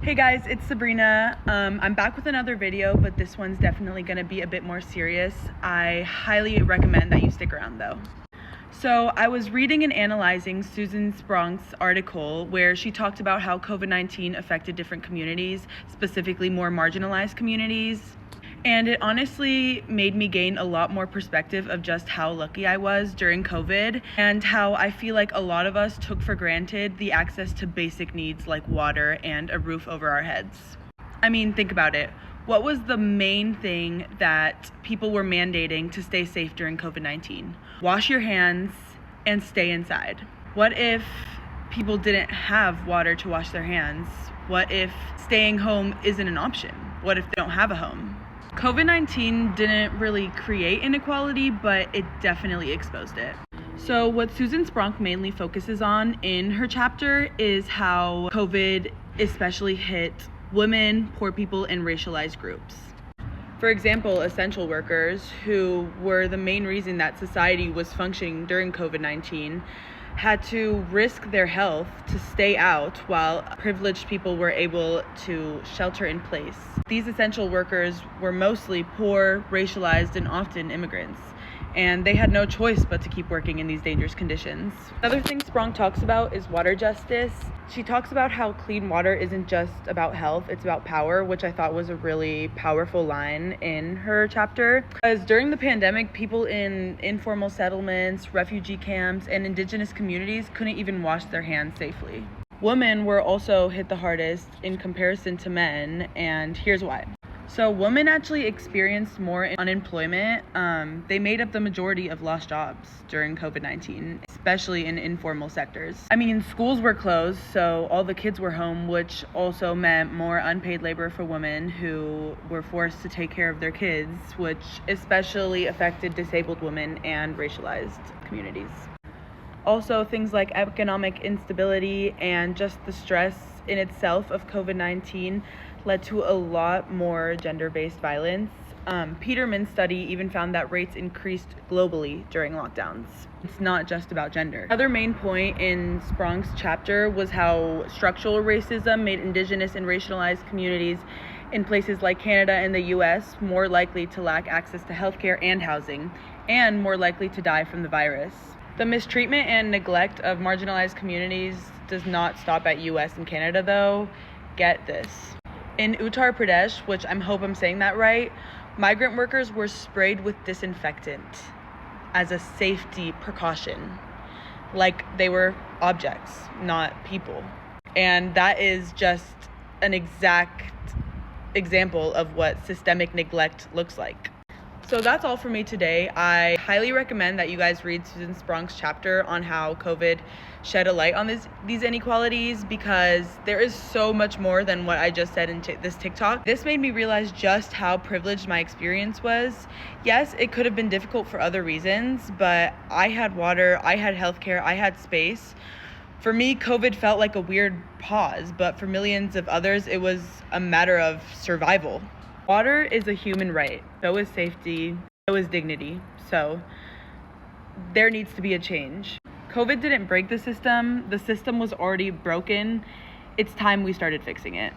Hey guys, it's Sabrina. I'm back with another video, but this one's definitely going to be a bit more serious. I highly recommend that you stick around though. So I was reading and analyzing Susan Sprunk's article where she talked about how COVID-19 affected different communities, specifically more marginalized communities. And it honestly made me gain a lot more perspective of just how lucky I was during COVID and how I feel like a lot of us took for granted the access to basic needs like water and a roof over our heads. I mean, think about it. What was the main thing that people were mandating to stay safe during COVID-19? Wash your hands and stay inside. What if people didn't have water to wash their hands? What if staying home isn't an option? What if they don't have a home? COVID-19 didn't really create inequality, but it definitely exposed it. So what Susan Sprunk mainly focuses on in her chapter is how COVID especially hit women, poor people, and racialized groups. For example, essential workers, who were the main reason that society was functioning during COVID-19, had to risk their health to stay out while privileged people were able to shelter in place. These essential workers were mostly poor, racialized, and often immigrants, and they had no choice but to keep working in these dangerous conditions. Another thing Sprong talks about is water justice. She talks about how clean water isn't just about health, it's about power, which I thought was a really powerful line in her chapter. Because during the pandemic, people in informal settlements, refugee camps, and indigenous communities couldn't even wash their hands safely. Women were also hit the hardest in comparison to men, and here's why. So women actually experienced more unemployment. They made up the majority of lost jobs during COVID-19, especially in informal sectors. I mean, schools were closed, so all the kids were home, which also meant more unpaid labor for women who were forced to take care of their kids, which especially affected disabled women and racialized communities. Also, things like economic instability and just the stress in itself of COVID-19 led to a lot more gender-based violence. Peterman's study even found that rates increased globally during lockdowns. It's not just about gender. Another main point in Sprunk's chapter was how structural racism made indigenous and racialized communities in places like Canada and the US more likely to lack access to healthcare and housing, and more likely to die from the virus. The mistreatment and neglect of marginalized communities does not stop at US and Canada though. Get this. In Uttar Pradesh, which I hope I'm saying that right, migrant workers were sprayed with disinfectant as a safety precaution, like they were objects, not people. And that is just an exact example of what systemic neglect looks like. So that's all for me today. I highly recommend that you guys read Susan Sprunk's chapter on how COVID shed a light on these inequalities, because there is so much more than what I just said in this TikTok. This made me realize just how privileged my experience was. Yes, it could have been difficult for other reasons, but I had water, I had healthcare, I had space. For me, COVID felt like a weird pause, but for millions of others, it was a matter of survival. Water is a human right, so is safety, so is dignity. So there needs to be a change. COVID didn't break the system was already broken. It's time we started fixing it.